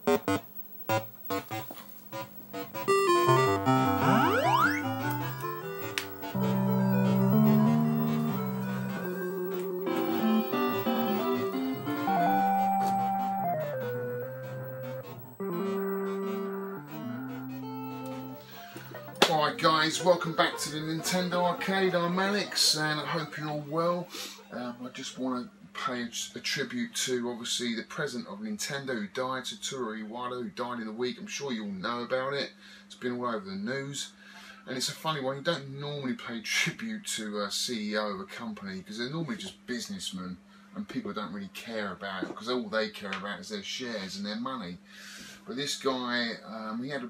Alright guys, welcome back to the Nintendo Arcade. I'm Alex and I hope you're all well. I just want to pay a tribute to obviously the president of Nintendo who died, Satoru Iwata, who died in the week. I'm sure you all know about it. It's been all over the news. And it's a funny one, you don't normally pay tribute to a CEO of a company because they're normally just businessmen and people don't really care about it because all they care about is their shares and their money. But this guy, he had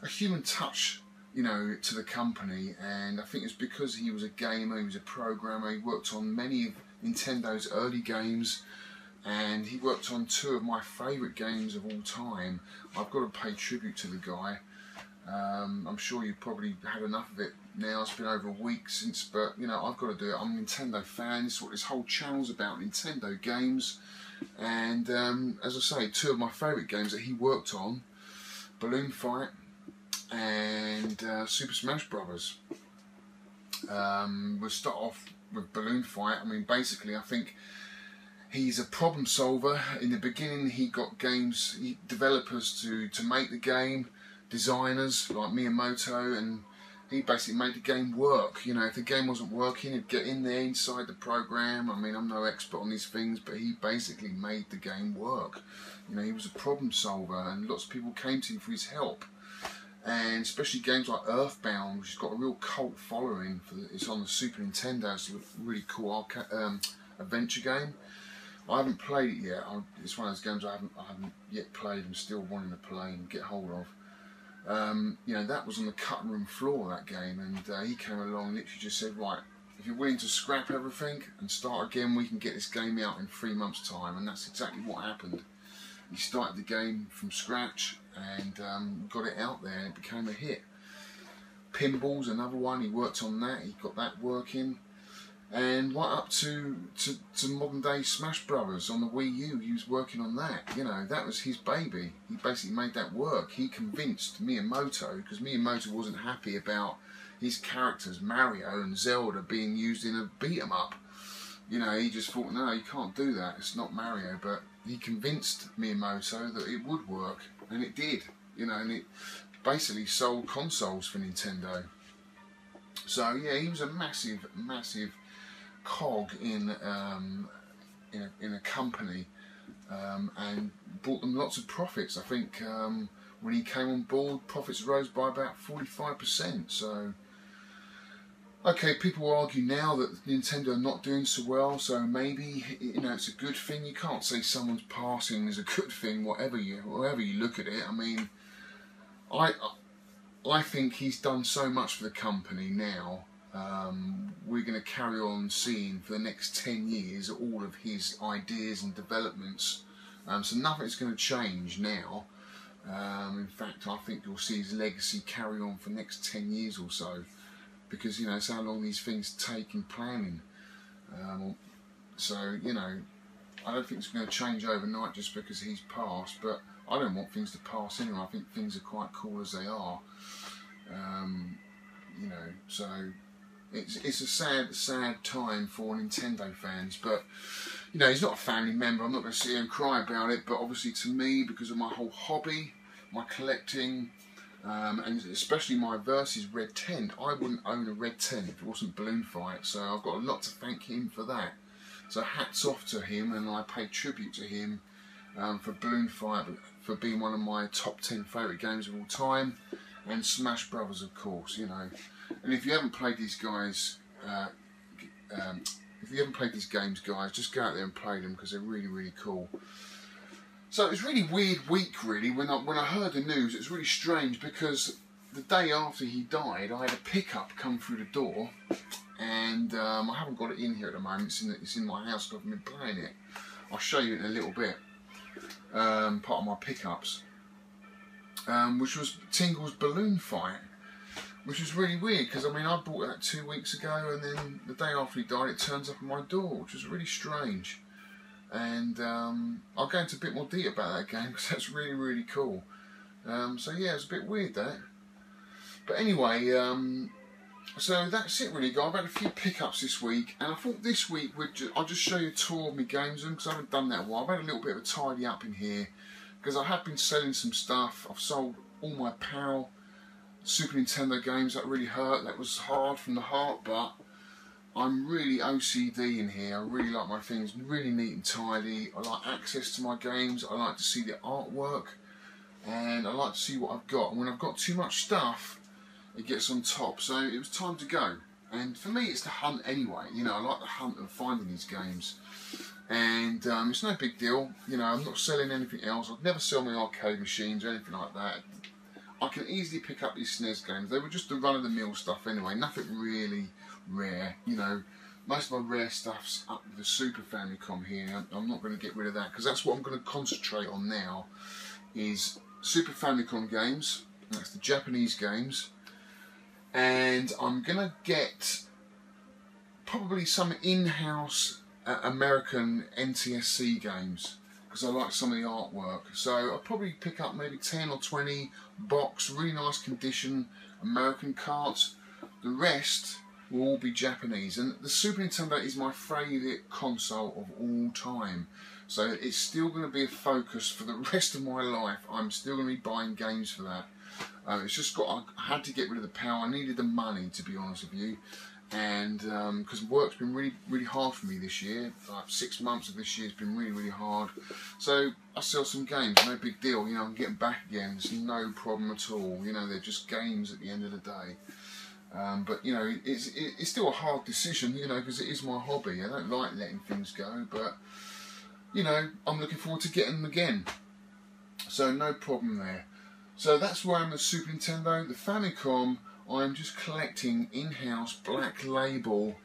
a human touch, you know, to the company, and I think it's because he was a gamer, he was a programmer, he worked on many of Nintendo's early games, and he worked on two of my favourite games of all time. I've got to pay tribute to the guy. I'm sure you've probably had enough of it now, it's been over a week since, but you know, I've got to do it. I'm a Nintendo fan, this is what this whole channel's about, Nintendo games, and as I say, two of my favourite games that he worked on, Balloon Fight and Super Smash Brothers. We'll start off with Balloon Fight. I mean, basically, I think he's a problem solver. In the beginning, he got developers to make the game, designers like Miyamoto, and he basically made the game work. You know, if the game wasn't working, he'd get in there inside the program. I mean, I'm no expert on these things, but he basically made the game work. You know, he was a problem solver, and lots of people came to him for his help. And especially games like Earthbound, which has got a real cult following. It's on the Super Nintendo, it's a really cool adventure game. I haven't played it yet. It's one of those games I haven't yet played. I'm still wanting to play and get hold of. You know, that was on the cutting room floor, that game, and he came along and literally just said, right, if you're willing to scrap everything and start again, we can get this game out in 3 months' time. And that's exactly what happened. He started the game from scratch and got it out there, and it became a hit. Pinball's another one, he worked on that, he got that working, and right up to modern day Smash Brothers on the Wii U, he was working on that. You know, that was his baby. He basically made that work. He convinced Miyamoto, because Miyamoto wasn't happy about his characters Mario and Zelda being used in a beat 'em up. You know, he just thought, no, you can't do that, it's not Mario. But he convinced Miyamoto that it would work, and it did. You know, and it basically sold consoles for Nintendo. So yeah, he was a massive cog in a company, and brought them lots of profits. I think when he came on board, profits rose by about 45%. So. Okay, people argue now that Nintendo are not doing so well, so maybe, you know, it's a good thing. You can't say someone's passing is a good thing, whatever you look at it. I mean, I think he's done so much for the company now. We're going to carry on seeing for the next 10 years all of his ideas and developments. So nothing's going to change now. In fact, I think you'll see his legacy carry on for the next 10 years or so. Because, you know, it's how long these things take in planning. So, you know, I don't think it's going to change overnight just because he's passed, but I don't want things to pass anyway. I think things are quite cool as they are. You know, so it's a sad time for Nintendo fans, but, you know, he's not a family member. I'm not going to sit here and cry about it, but obviously to me, because of my whole hobby, my collecting, and especially my Versus Red Tent, I wouldn't own a Red Tent if it wasn't Balloon Fight, so I've got a lot to thank him for that. So hats off to him, and I pay tribute to him for Balloon Fight, for being one of my top 10 favourite games of all time, and Smash Brothers, of course, you know. And if you haven't played these guys, if you haven't played these games, guys, just go out there and play them because they're really cool. So it was a really weird week, really, when I heard the news. It was really strange because the day after he died, I had a pickup come through the door, and I haven't got it in here at the moment. It's in my house, I've been playing it. I'll show you in a little bit. Part of my pickups, which was Tingle's Balloon Fight, which was really weird because, I mean, I bought that 2 weeks ago, and then the day after he died, it turns up on my door, which was really strange. and I'll go into a bit more detail about that game because that's really, really cool. So yeah, it's a bit weird that. But anyway, so that's it really, guys. I've had a few pickups this week, and I thought this week I'll just show you a tour of my games room because I haven't done that in a while. I've had a little bit of a tidy up in here because I have been selling some stuff. I've sold all my PAL Super Nintendo games. That really hurt. That was hard from the heart, but I'm really OCD in here. I really like my things really neat and tidy. I like access to my games. I like to see the artwork, and I like to see what I've got. And when I've got too much stuff, it gets on top. So it was time to go. And for me, it's the hunt anyway. You know, I like the hunt of finding these games. And it's no big deal. You know, I'm not selling anything else. I'd never sell my arcade machines or anything like that. I can easily pick up these SNES games. They were just the run-of-the-mill stuff anyway. Nothing really rare. You know, most of my rare stuff's up with the Super Famicom here. I'm not going to get rid of that because that's what I'm going to concentrate on now. Is Super Famicom games. That's the Japanese games. And I'm going to get probably some in-house American NTSC games because I like some of the artwork. So I'll probably pick up maybe 10 or 20 box, really nice condition American cards. The rest will all be Japanese. And the Super Nintendo is my favourite console of all time. So it's still going to be a focus for the rest of my life. I'm still going to be buying games for that. It's just I had to get rid of the PAL. I needed the money, to be honest with you, and because work's been really, really hard for me this year. Like 6 months of this year has been really, really hard. So I sell some games, no big deal. You know, I'm getting back again. It's no problem at all. You know, they're just games at the end of the day. But you know, it's still a hard decision. You know, because it is my hobby. I don't like letting things go, but you know, I'm looking forward to getting them again. So no problem there. So that's where I'm the Super Nintendo. The Famicom, I'm just collecting in-house black label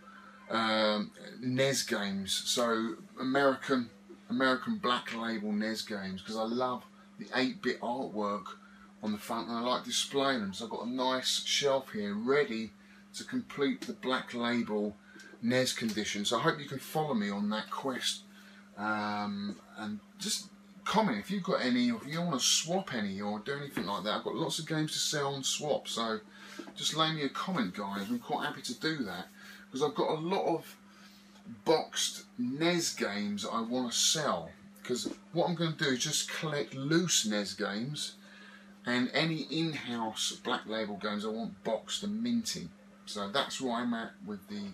NES games. So American black label NES games because I love the 8-bit artwork on the front and I like displaying them. So I've got a nice shelf here ready to complete the black label NES condition. So I hope you can follow me on that quest and just comment if you've got any, or if you want to swap any or do anything like that. I've got lots of games to sell and swap, so just lay me a comment, guys. I'm quite happy to do that because I've got a lot of boxed NES games I want to sell, because what I'm going to do is just collect loose NES games and any in-house black label games I want boxed and minty. So that's where I'm at with the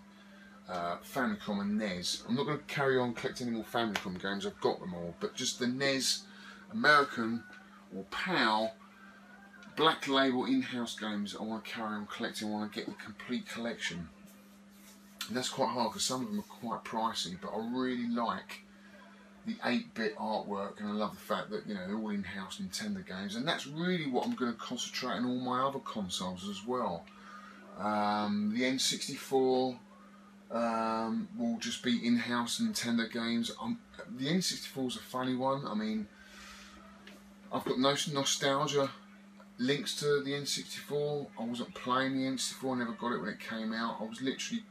Famicom and NES. I'm not going to carry on collecting any more Famicom games, I've got them all, but just the NES American or PAL black label in-house games I want to carry on collecting. I want to get the complete collection. And that's quite hard because some of them are quite pricey, but I really like the 8-bit artwork and I love the fact that, you know, they're all in-house Nintendo games, and that's really what I'm going to concentrate on all my other consoles as well. The N64 will just be in-house Nintendo games. The N64 is a funny one. I mean, I've got no nostalgia links to the N64. I wasn't playing the N64, I never got it when it came out. I was literally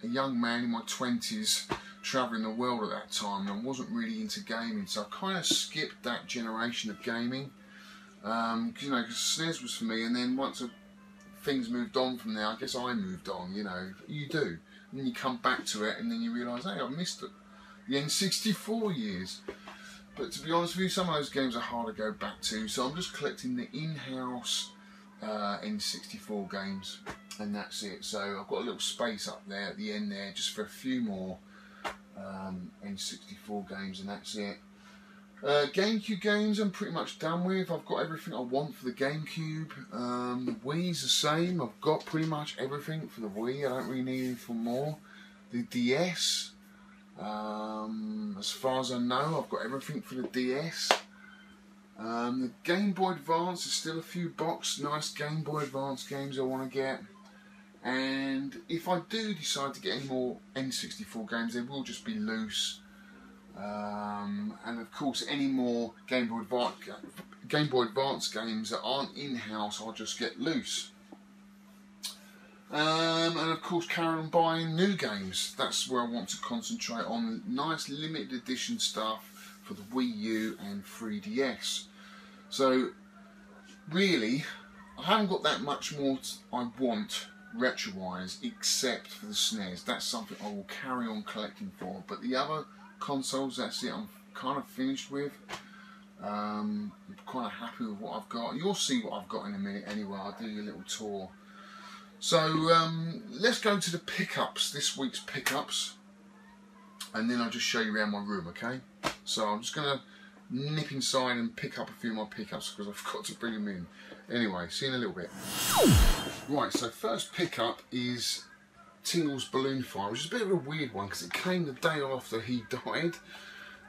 a young man in my 20s travelling the world at that time, and I wasn't really into gaming, so I kind of skipped that generation of gaming. You know, because SNES was for me, and then once things moved on from there, I guess I moved on, you know, you do. And then you come back to it and then you realise, hey, I missed it. The N64 years. But to be honest with you, some of those games are hard to go back to, so I'm just collecting the in-house N64 games, and that's it. So I've got a little space up there at the end there just for a few more N64 games, and that's it. GameCube games I'm pretty much done with. I've got everything I want for the GameCube. The Wii's the same. I've got pretty much everything for the Wii. I don't really need anything more. The DS, as far as I know, I've got everything for the DS. The Game Boy Advance, there's still a few nice Game Boy Advance games I want to get. And if I do decide to get any more N64 games, they will just be loose. And of course, any more Game Boy Advance games that aren't in-house, I'll just get loose. And of course carry on buying new games. That's where I want to concentrate on. Nice limited edition stuff for the Wii U and 3DS. So really, I haven't got that much more I want retro-wise except for the SNES. That's something I will carry on collecting for. But the other consoles, that's it, I'm kind of finished with. I'm kind of happy with what I've got. You'll see what I've got in a minute anyway. I'll do you a little tour. So let's go to the pickups, this week's pickups, and then I'll just show you around my room, okay? So I'm just going to nip inside and pick up a few of my pickups because I've got to bring them in. Anyway, see you in a little bit. Right, so first pickup is Tingle's Balloon Fight, which is a bit of a weird one because it came the day after he died,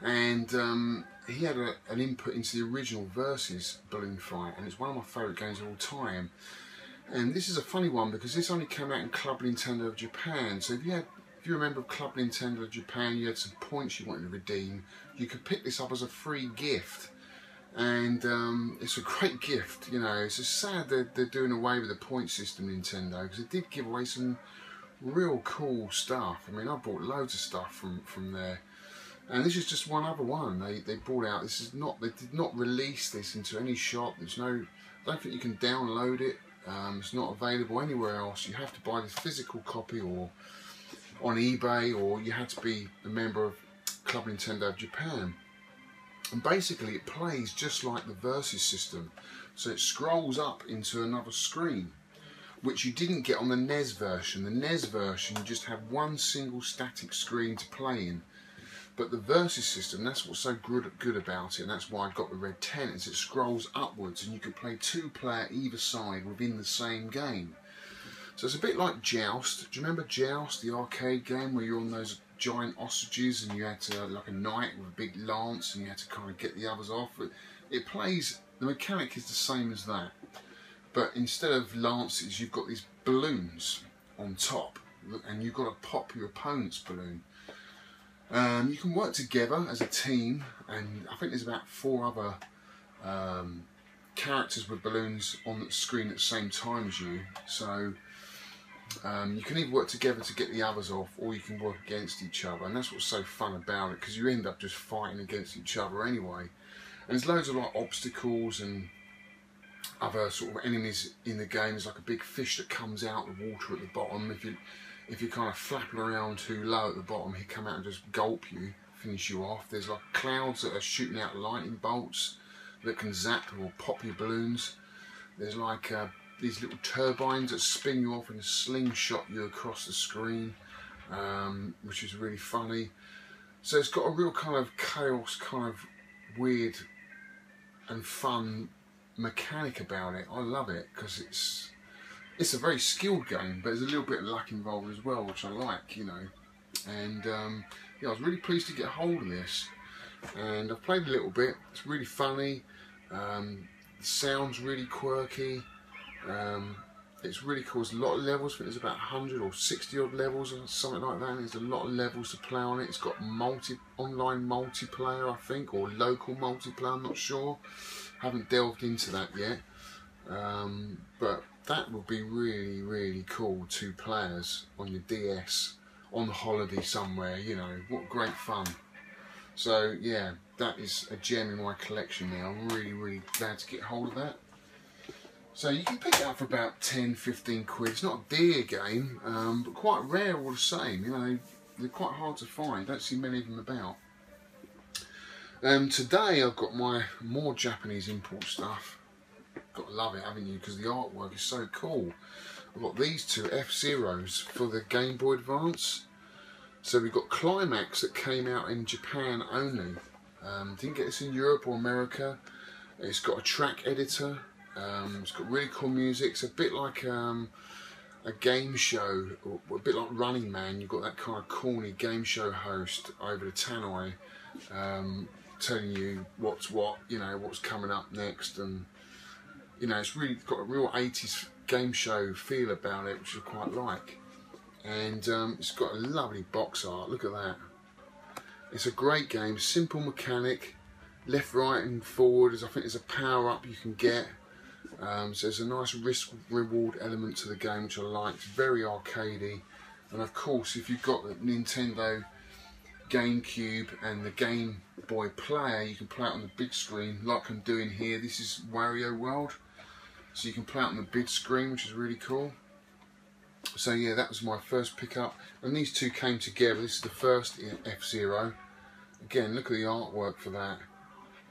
and he had an input into the original Versus Balloon Fight, and it's one of my favourite games of all time. And this is a funny one because this only came out in Club Nintendo of Japan. So if you remember Club Nintendo of Japan, you had some points you wanted to redeem. You could pick this up as a free gift, and it's a great gift. You know, it's just sad that they're doing away with the point system, Nintendo, because it did give away some real cool stuff. I mean, I bought loads of stuff from there. And this is just one other one they brought out. This is not, they did not release this into any shop. There's no, I don't think you can download it. It's not available anywhere else. You have to buy this physical copy or on eBay, or you have to be a member of Club Nintendo of Japan. And basically it plays just like the Versus system. So it scrolls up into another screen, which you didn't get on the NES version. The NES version, you just have one single static screen to play in. But the Versus system, that's what's so good about it, and that's why I got the red tent, is it scrolls upwards and you can play 2-player either side within the same game. So it's a bit like Joust. Do you remember Joust, the arcade game where you're on those giant ostriches and you had to, like a knight with a big lance, and you had to kind of get the others off? It plays, the mechanic is the same as that. But instead of lances, you've got these balloons on top, and you've got to pop your opponent's balloon. You can work together as a team, and I think there's about 4 other characters with balloons on the screen at the same time as you. So you can either work together to get the others off, or you can work against each other, and that's what's so fun about it, because you end up just fighting against each other anyway. And there's loads of like obstacles and other sort of enemies in the game. There's like a big fish that comes out of the water at the bottom. If you're kind of flapping around too low at the bottom, he'll come out and just gulp you, finish you off. There's like clouds that are shooting out lightning bolts that can zap or pop your balloons. There's like these little turbines that spin you off and slingshot you across the screen, which is really funny. So it's got a real kind of chaos, kind of weird and fun mechanic about it. I love it because it's a very skilled game, but there's a little bit of luck involved as well, which I like, you know. And yeah, I was really pleased to get hold of this, and I've played a little bit. It's really funny. The sound's really quirky. It's really cool. There's a lot of levels. I think there's about 100 or 60 odd levels or something like that. And there's a lot of levels to play on it. It's got online multiplayer, I think, or local multiplayer. I'm not sure. Haven't delved into that yet. But that would be really, really cool. 2 players on your DS on holiday somewhere, you know. What great fun. So yeah, that is a gem in my collection now. I'm really, really glad to get hold of that. So you can pick it up for about 10-15 quid. It's not a dear game, but quite rare all the same. You know, they're quite hard to find. Don't see many of them about. Today I've got my more Japanese import stuff. Got to love it, haven't you? Because the artwork is so cool. I've got these 2 F-Zeros for the Game Boy Advance. So we've got Climax that came out in Japan only. Didn't get this in Europe or America. It's got a track editor. It's got really cool music. It's a bit like a game show, or a bit like Running Man. You've got that kind of corny game show host over the tannoy, telling you what's what, you know, what's coming up next, and you know, it's really got a real 80s game show feel about it, which I quite like. And it's got a lovely box art. Look at that. It's a great game. Simple mechanic. Left, right, and forward. I think there's a power up you can get. So there's a nice risk-reward element to the game, which I like. It's very arcadey, and of course, if you've got the Nintendo GameCube and the Game Boy Player, you can play it on the big screen, like I'm doing here. This is Wario World, so you can play it on the big screen, which is really cool. So yeah, that was my first pickup, and these two came together. This is the first F-Zero. Again, look at the artwork for that.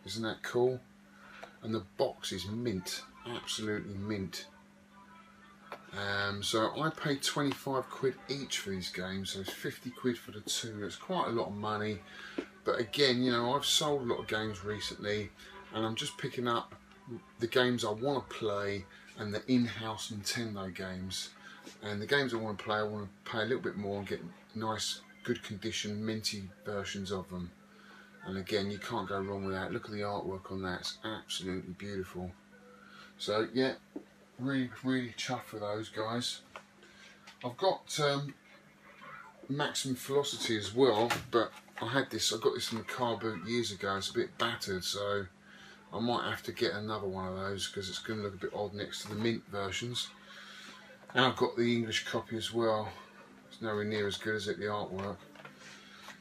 Isn't that cool? And the box is mint. Absolutely mint. So I paid 25 quid each for these games, so it's 50 quid for the two. It's quite a lot of money, but again, you know, I've sold a lot of games recently, and I'm just picking up the games I want to play and the in-house Nintendo games. And the games I want to play, I want to pay a little bit more and get nice, good condition, minty versions of them. And again, you can't go wrong with that. Look at the artwork on that, it's absolutely beautiful. So yeah, really chuffed with those guys. I've got Maximum Velocity as well, but I got this in the car boot years ago. It's a bit battered, so I might have to get another one of those because it's going to look a bit odd next to the mint versions. And I've got the English copy as well. It's nowhere near as good as it, the artwork.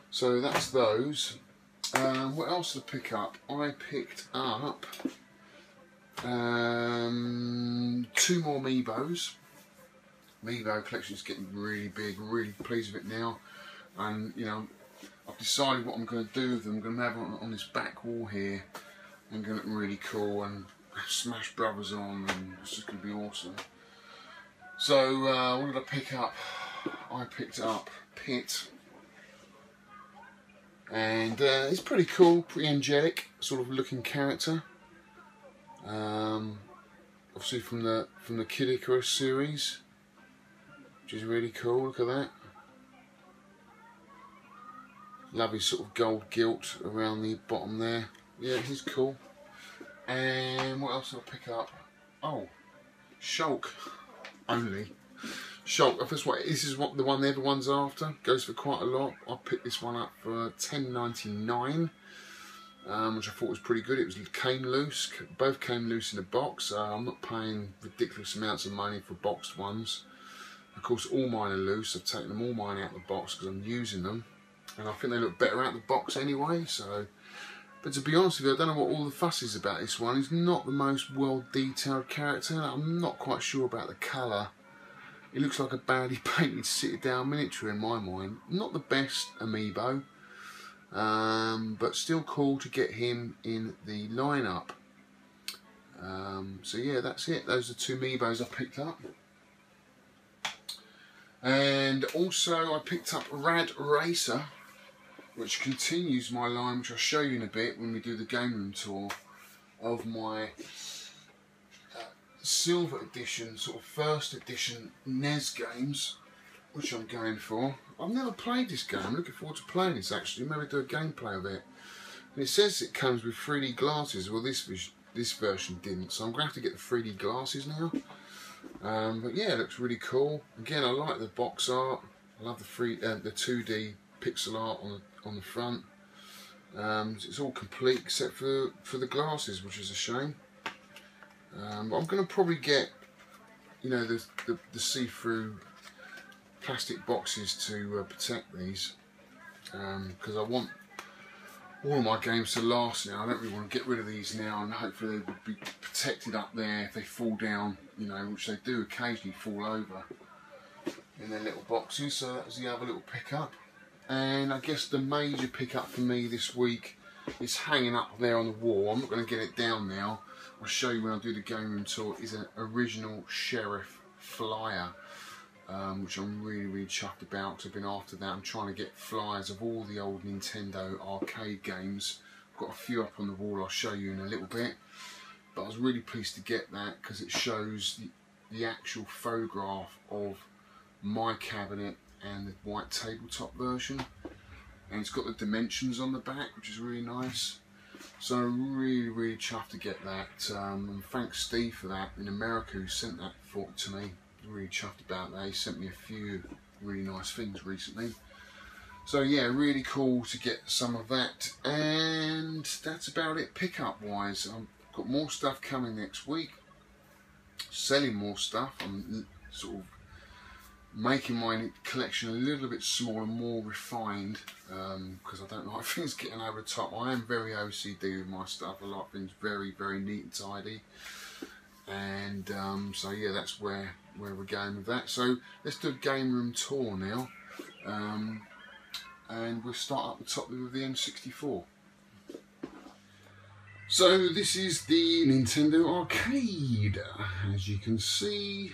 So that's those. What else did I pick up? I picked up 2 more Amiibos. Amiibo collection is getting really big, really pleased with it now. And you know, I've decided what I'm going to do with them. I'm going to have them on this back wall here. I'm going to look really cool and have Smash Brothers on, and it's just going to be awesome. So what did I pick up? I picked up Pit. And it's pretty cool, pretty angelic sort of looking character. Obviously from the Kid Icarus series, which is really cool. Look at that. Lovely sort of gold gilt around the bottom there. Yeah, he's cool. And what else did I pick up? Oh, Shulk. Only Shulk. This is what the one everyone's after. Goes for quite a lot. I picked this one up for $10.99, which I thought was pretty good. Came loose. Both came loose in a box. So I'm not paying ridiculous amounts of money for boxed ones. Of course, all mine are loose. I've taken them all mine out of the box because I'm using them, and I think they look better out of the box anyway. So, but to be honest with you, I don't know what all the fuss is about this one. He's not the most well detailed character. I'm not quite sure about the colour. It looks like a badly painted sit down miniature in my mind. Not the best Amiibo, but still cool to get him in the lineup. So yeah, that's it. Those are 2 Amiibos I picked up. And also I picked up Rad Racer, which continues my line, which I'll show you in a bit when we do the game room tour, of my silver edition, sort of first edition NES games, which I'm going for. I've never played this game. I'm looking forward to playing this actually. Maybe do a gameplay of it. And it says it comes with 3D glasses. Well, this version didn't, so I'm going to have to get the 3D glasses now. But yeah, it looks really cool. Again, I like the box art. I love the 2D pixel art on the front. It's all complete except for the glasses, which is a shame. But I'm going to probably get, you know, the see-through plastic boxes to protect these, because I want all of my games to last now. I don't really want to get rid of these now, and hopefully they would be protected up there if they fall down, you know, which they do occasionally fall over in their little boxes. So that was the other little pickup. And I guess the major pickup for me this week is hanging up there on the wall. I'm not going to get it down now. I'll show you when I do the game room tour. Is an original Sheriff flyer, which I'm really chuffed about, because I've been after that. I'm trying to get flyers of all the old Nintendo arcade games. I've got a few up on the wall, I'll show you in a little bit. But I was really pleased to get that because it shows the actual photograph of my cabinet and the white tabletop version. And it's got the dimensions on the back, which is really nice. So I'm really chuffed to get that. And thanks Steve for that in America, who sent that to me. Really chuffed about that. He sent me a few really nice things recently. So yeah, really cool to get some of that. And that's about it pickup wise. I've got more stuff coming next week. selling more stuff. I'm sort of making my collection a little bit smaller, more refined, because I don't like things getting over the top. I am very OCD with my stuff. I like things very, very neat and tidy. And so yeah, that's where we're going with that. So let's do a game room tour now, and we'll start at the top with the N64. So this is the Nintendo Arcade. As you can see,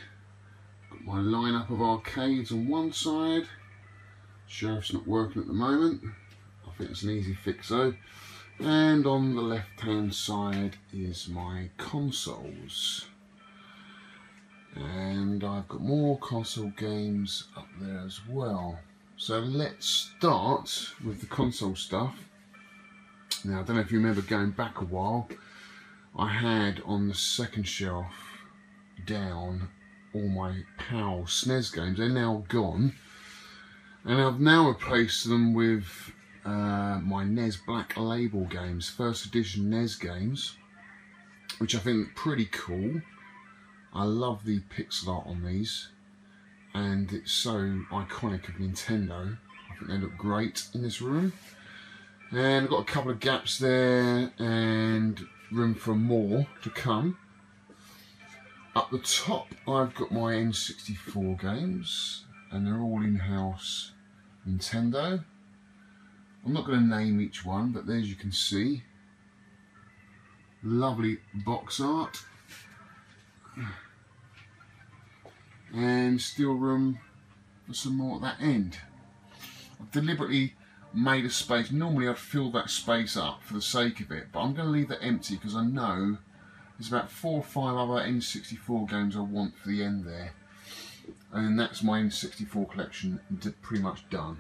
got my lineup of arcades on one side. Sheriff's not working at the moment. I think it's an easy fix though. And on the left hand side is my consoles. And I've got more console games up there as well. So let's start with the console stuff. Now I don't know if you remember going back a while, I had on the second shelf down all my PAL SNES games. They're now gone. And I've now replaced them with my NES Black Label games, first edition NES games, which I think are pretty cool. I love the pixel art on these, and it's so iconic of Nintendo. I think they look great in this room. And I've got a couple of gaps there and room for more to come. Up the top I've got my N64 games, and they're all in-house Nintendo. I'm not going to name each one, but as you can see, lovely box art, and still room for some more at that end. I've deliberately made a space. Normally I'd fill that space up for the sake of it, but I'm going to leave that empty because I know there's about 4 or 5 other N64 games I want for the end there, and that's my N64 collection pretty much done.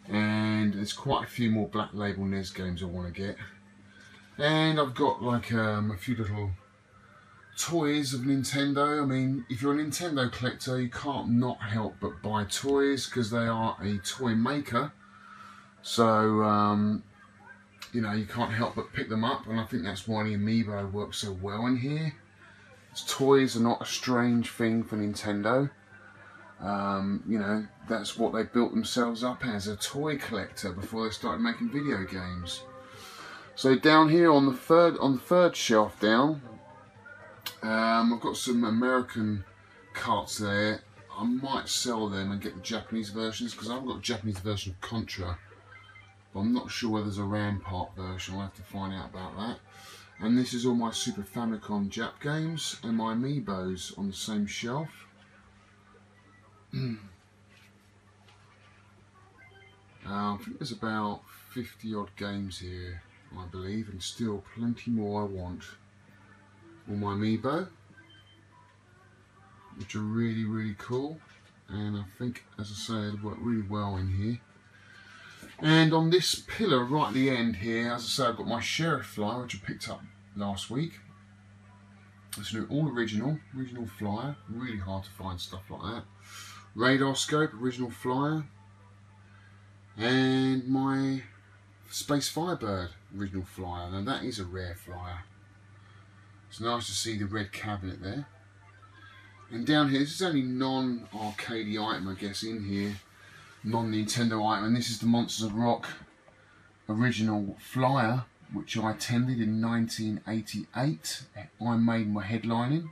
And there's quite a few more Black Label NES games I want to get, and I've got like a few little toys of Nintendo. I mean, if you're a Nintendo collector, you can't not help but buy toys because they are a toy maker. So you know, you can't help but pick them up, and I think that's why the Amiibo works so well in here. Toys are not a strange thing for Nintendo. You know, that's what they built themselves up as, a toy collector, before they started making video games. So down here on the third shelf down, I've got some American carts there. I might sell them and get the Japanese versions, because I've got a Japanese version of Contra, but I'm not sure whether there's a Rampart version. I'll have to find out about that. And this is all my Super Famicom Jap games and my Amiibos on the same shelf. I think there's about 50 odd games here, I believe, and still plenty more I want. All my Amiibo, which are really, really cool, and I think, as I say, they work really well in here. And on this pillar right at the end here, as I say, I've got my Sheriff Flyer, which I picked up last week. It's an all original flyer, really hard to find stuff like that. Radar Scope, original flyer, and my Space Firebird original flyer. Now that is a rare flyer. It's nice to see the red cabinet there. And down here, this is only non-arcade item, I guess, in here, non-Nintendo item, and this is the Monsters of Rock original flyer, which I attended in 1988. Iron Maiden were headlining,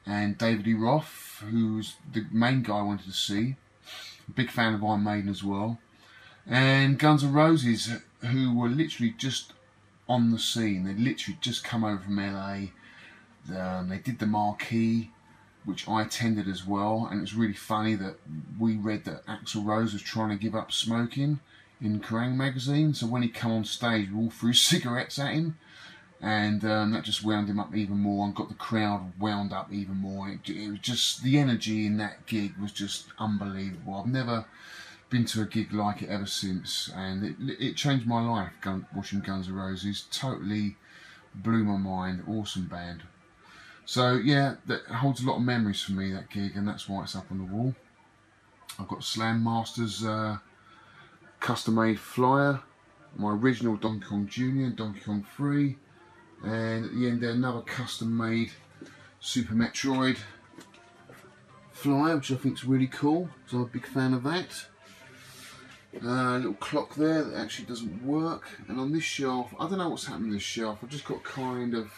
and David E. Roth, who's the main guy I wanted to see, big fan of Iron Maiden as well, and Guns N' Roses, who were literally just on the scene. They literally just come over from LA. They did the Marquee, which I attended as well, and it's really funny that we read that Axl Rose was trying to give up smoking in Kerrang magazine, so when he came on stage we all threw cigarettes at him, and that just wound him up even more and got the crowd wound up even more. It was just, the energy in that gig was just unbelievable. I've never been to a gig like it ever since, and it changed my life. Watching Guns N' Roses totally blew my mind. Awesome band. So yeah, that holds a lot of memories for me, that gig, and that's why it's up on the wall. I've got Slam Masters custom made flyer, my original Donkey Kong Jr. and Donkey Kong 3, and at the end there another custom made Super Metroid flyer, which I think is really cool, so I'm a big fan of that. Little clock there that actually doesn't work, and on this shelf, I don't know what's happening to this shelf. I've just got kind of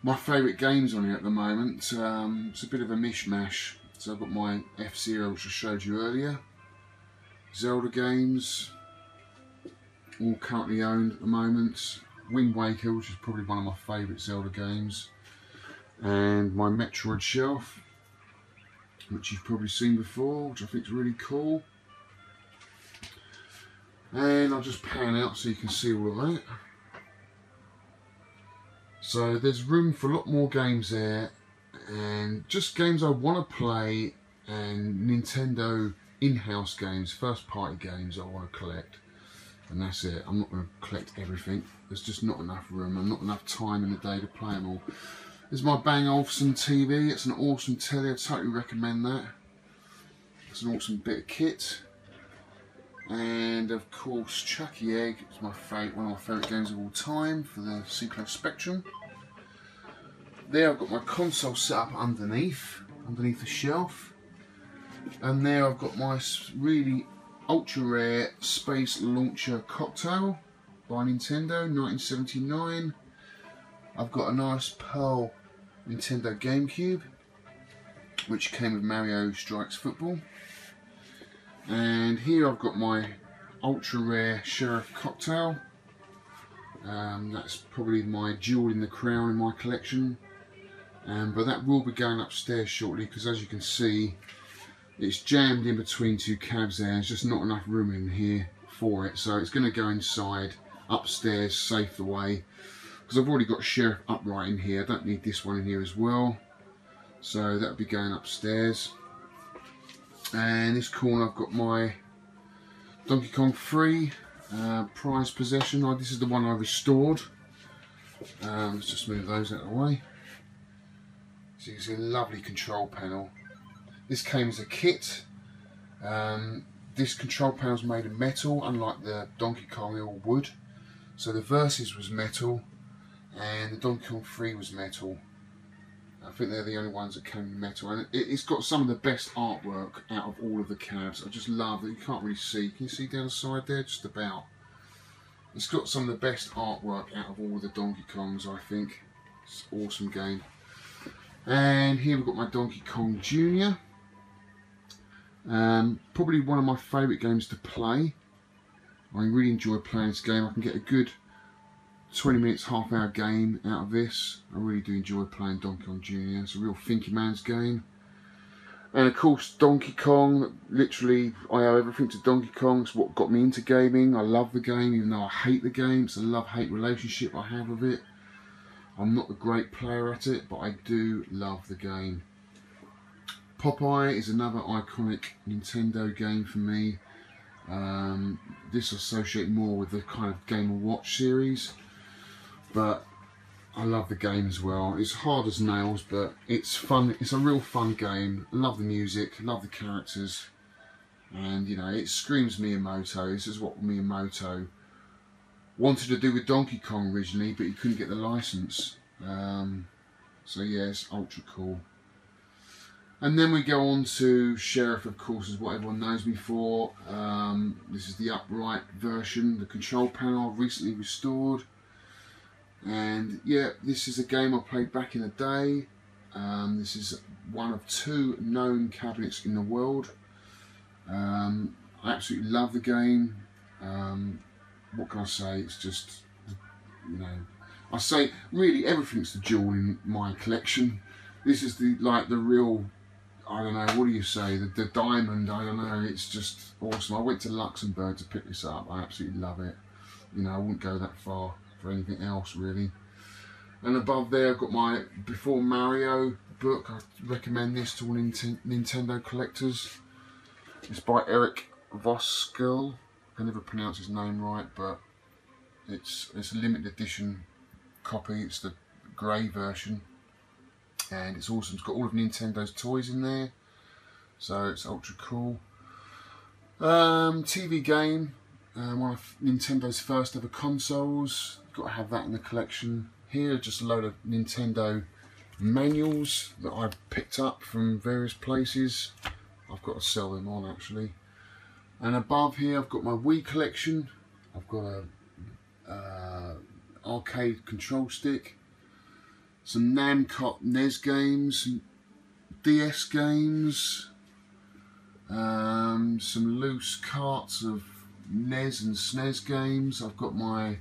my favourite games on here at the moment. It's a bit of a mishmash. So I've got my F-Zero, which I showed you earlier, Zelda games, all currently owned at the moment, Wind Waker, which is probably one of my favourite Zelda games, and my Metroid shelf, which you've probably seen before, which I think is really cool. And I'll just pan out so you can see all of that. So there's room for a lot more games there, and just games I want to play, and Nintendo in-house games, first party games I want to collect. And that's it. I'm not going to collect everything. There's just not enough room and not enough time in the day to play them all. There's my Bang Olufsen TV. It's an awesome telly. I totally recommend that. It's an awesome bit of kit. And of course, Chuckie Egg is my favourite, one of my favourite games of all time for the Sinclair Spectrum. There I've got my console set up underneath the shelf. And there I've got my really ultra rare Space Launcher Cocktail by Nintendo, 1979. I've got a nice Pearl Nintendo GameCube, which came with Mario Strikes Football. And here I've got my ultra rare Sheriff Cocktail. That's probably my jewel in the crown in my collection. But that will be going upstairs shortly, because as you can see, it's jammed in between two cabs there. There's just not enough room in here for it, so it's going to go inside upstairs, safe away, because I've already got Sheriff upright in here. I don't need this one in here as well, so that'll be going upstairs. And this corner I've got my Donkey Kong 3 prized possession. This is the one I restored. Let's just move those out of the way. So you can see a lovely control panel. This came as a kit. This control panel is made of metal, unlike the Donkey Kong, they're all wood. So the Versus was metal, and the Donkey Kong 3 was metal. I think they're the only ones that came in metal, and it's got some of the best artwork out of all of the cabs. I just love that. You can't really see. Can you see down the side there? Just about. It's got some of the best artwork out of all of the Donkey Kongs, I think. It's an awesome game. And here we've got my Donkey Kong Jr. Probably one of my favourite games to play. I really enjoy playing this game. I can get a good 20 minutes, half hour game out of this. I really do enjoy playing Donkey Kong Jr. It's a real thinking man's game. And of course Donkey Kong, literally I owe everything to Donkey Kong. It's what got me into gaming. I love the game even though I hate the game. It's a love-hate relationship I have with it. I'm not a great player at it, but I do love the game. Popeye is another iconic Nintendo game for me. This I associate more with the kind of Game & Watch series, but I love the game as well. It's hard as nails, but it's fun. It's a real fun game. I love the music, love the characters, and you know, it screams Miyamoto. This is what Miyamoto wanted to do with Donkey Kong originally, but he couldn't get the license. So yeah, it's ultra cool. And then we go on to Sheriff, of course, is what everyone knows me for. This is the upright version, the control panel I've recently restored. And yeah, this is a game I played back in the day. This is one of 2 known cabinets in the world. I absolutely love the game. What can I say? It's just, you know, I say really everything's the jewel in my collection. This is the real, I don't know, what do you say, the diamond, I don't know, it's just awesome. I went to Luxembourg to pick this up. I absolutely love it. You know, I wouldn't go that far for anything else really. And above there I've got my Before Mario book. I recommend this to all Nintendo collectors. It's by Eric Voskuil. I can never pronounce his name right, but it's a limited edition copy. It's the grey version, and it's awesome. It's got all of Nintendo's toys in there, so it's ultra cool. TV game, one of Nintendo's first ever consoles. Got to have that in the collection. Here, just a load of Nintendo manuals that I've picked up from various places. I've got to sell them on actually. And above here I've got my Wii collection. I've got a arcade control stick, some Namco NES games, some DS games, some loose carts of NES and SNES games. I've got my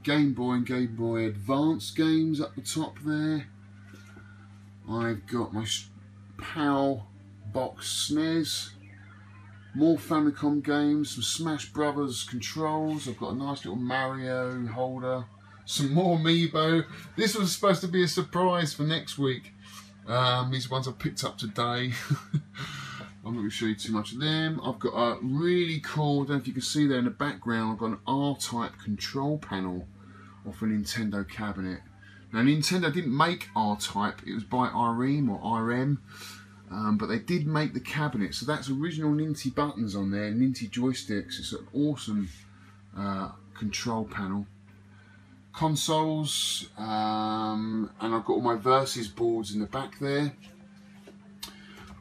Game Boy and Game Boy Advance games up the top there. I've got my PAL box SNES, more Famicom games, some Smash Brothers controls. I've got a nice little Mario holder, some more Amiibo. This was supposed to be a surprise for next week. These ones I picked up today. I'm not going to show you too much of them. I've got a really cool, I don't know if you can see there in the background, I've got an R-Type control panel off a Nintendo cabinet. Now Nintendo didn't make R-Type, it was by IREM or IRM, but they did make the cabinet. So that's original Ninty buttons on there, Ninty joysticks. It's an awesome control panel. Consoles, and I've got all my Versus boards in the back there.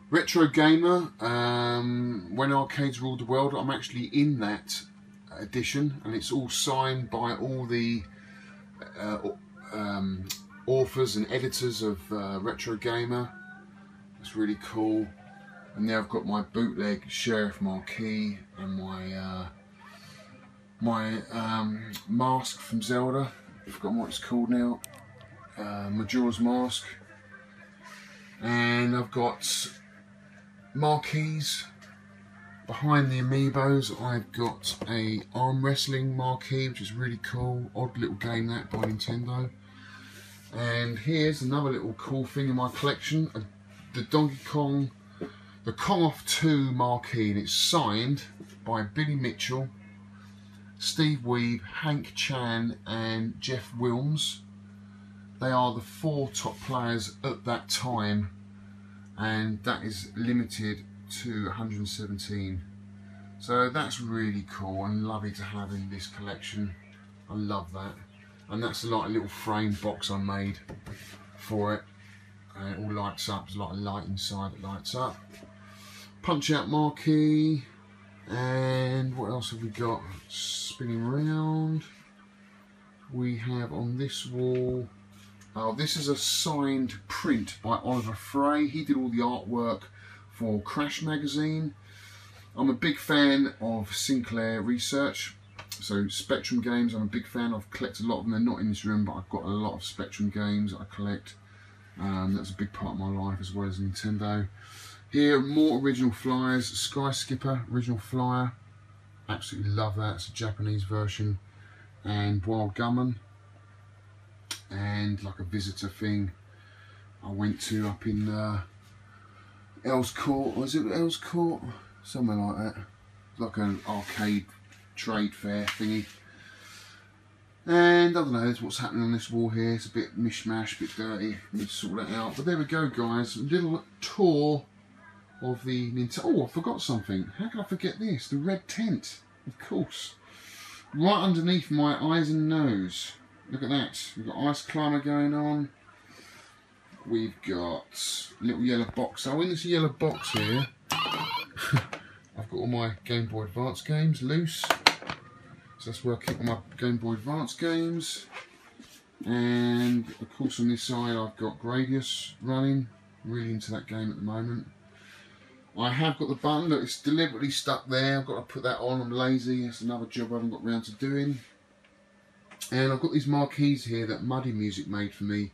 Retro Gamer, When Arcades Ruled the World, I'm actually in that edition, and it's all signed by all the authors and editors of Retro Gamer. It's really cool. And there I've got my bootleg Sheriff Marquis and my mask from Zelda. I've forgotten what it's called now. Majora's Mask. And I've got marquees behind the Amiibos. I've got a arm wrestling marquee, which is really cool. Odd little game that by Nintendo. And here's another little cool thing in my collection: the Donkey Kong, the Kong Off 2 marquee, and it's signed by Billy Mitchell, Steve Weeb, Hank Chan and Jeff Wilms. They are the 4 top players at that time, and that is limited to 117. So that's really cool and lovely to have in this collection. I love that. And that's like a little frame box I made for it. And it all lights up. There's like a light inside that lights up. Punch Out marquee. And what else have we got? Spinning around. We have on this wall, oh, this is a signed print by Oliver Frey. He did all the artwork for Crash magazine. I'm a big fan of Sinclair Research, so Spectrum games I'm a big fan. I've collected a lot of them. They're not in this room, but I've got a lot of Spectrum games that I collect. That's a big part of my life, as well as Nintendo. Here, more original flyers. Sky Skipper original flyer, absolutely love that. It's a Japanese version. And Wild Gunman, and like a visitor thing I went to up in Earls Court. Was it Earls Court? Somewhere like that. Like an arcade trade fair thingy. And I don't know, that's what's happening on this wall here. It's a bit mishmash, a bit dirty. I need to sort that out. But there we go, guys. A little tour of the Nintendo. Oh, I forgot something. How can I forget this? The red tent, of course. Right underneath my eyes and nose. Look at that. We've got Ice Climber going on. We've got a little yellow box. So in this yellow box here, I've got all my Game Boy Advance games loose. So that's where I keep all my Game Boy Advance games. And of course on this side I've got Gradius running. Really into that game at the moment. I have got the button, look, it's deliberately stuck there. I've got to put that on, I'm lazy. That's another job I haven't got round to doing. And I've got these marquees here that Muddy Music made for me.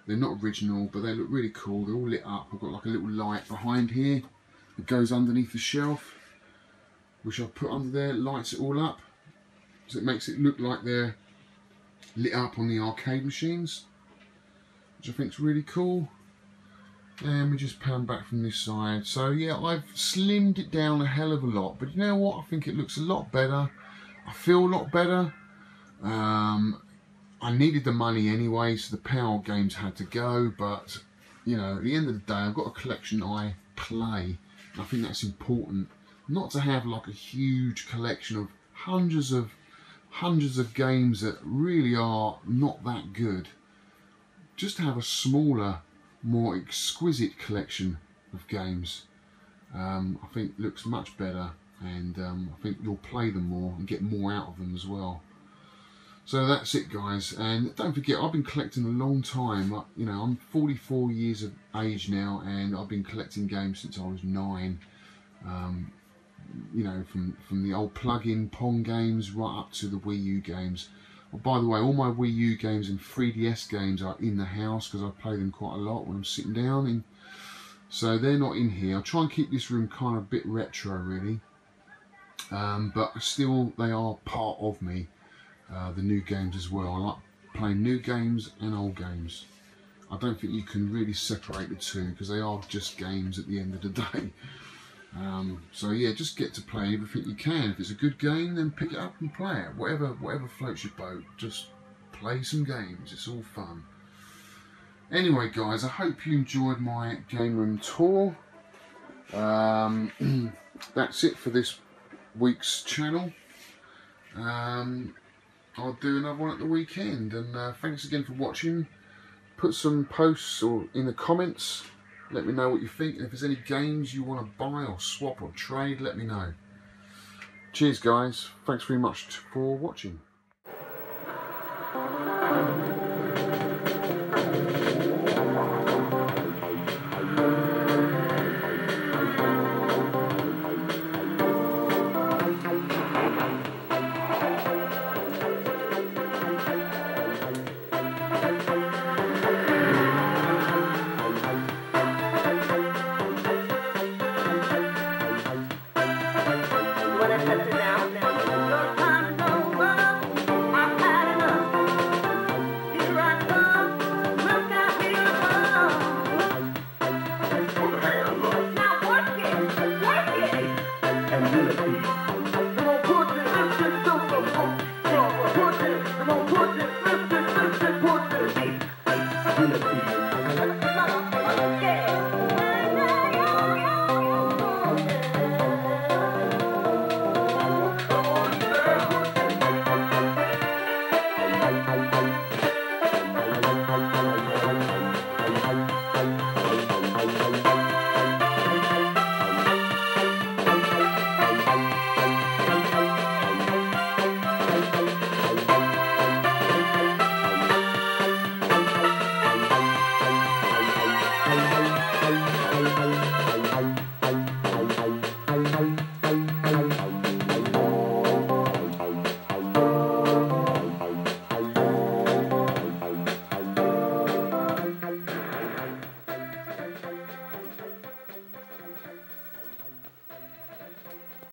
They're not original, but they look really cool. They're all lit up. I've got like a little light behind here that goes underneath the shelf, which I'll put under there. It lights it all up, so it makes it look like they're lit up on the arcade machines, which I think is really cool. And we just pan back from this side. So yeah, I've slimmed it down a hell of a lot, but you know what, I think it looks a lot better. I feel a lot better. I needed the money anyway, so the PAL games had to go, but you know, at the end of the day, I've got a collection I play. I think that's important, not to have like a huge collection of hundreds of games that really are not that good. Just to have a smaller more exquisite collection of games. I think looks much better, and I think you'll play them more and get more out of them as well. So that's it, guys, and don't forget, I've been collecting a long time. You know, I'm 44 years of age now, and I've been collecting games since I was 9. You know, from the old plug-in Pong games right up to the Wii U games. Oh, by the way, all my Wii U games and 3DS games are in the house because I play them quite a lot when I'm sitting down. So they're not in here. I try and keep this room kind of a bit retro, really. But still, they are part of me. The new games as well. I like playing new games and old games. I don't think you can really separate the two because they are just games at the end of the day. So yeah, just get to play everything you can. If it's a good game, then pick it up and play it. Whatever floats your boat, just play some games. It's all fun. Anyway, guys, I hope you enjoyed my game room tour. That's it for this week's channel. I'll do another one at the weekend, and thanks again for watching. Put some posts or in the comments, let me know what you think, and if there's any games you want to buy or swap or trade, let me know. Cheers, guys, thanks very much for watching.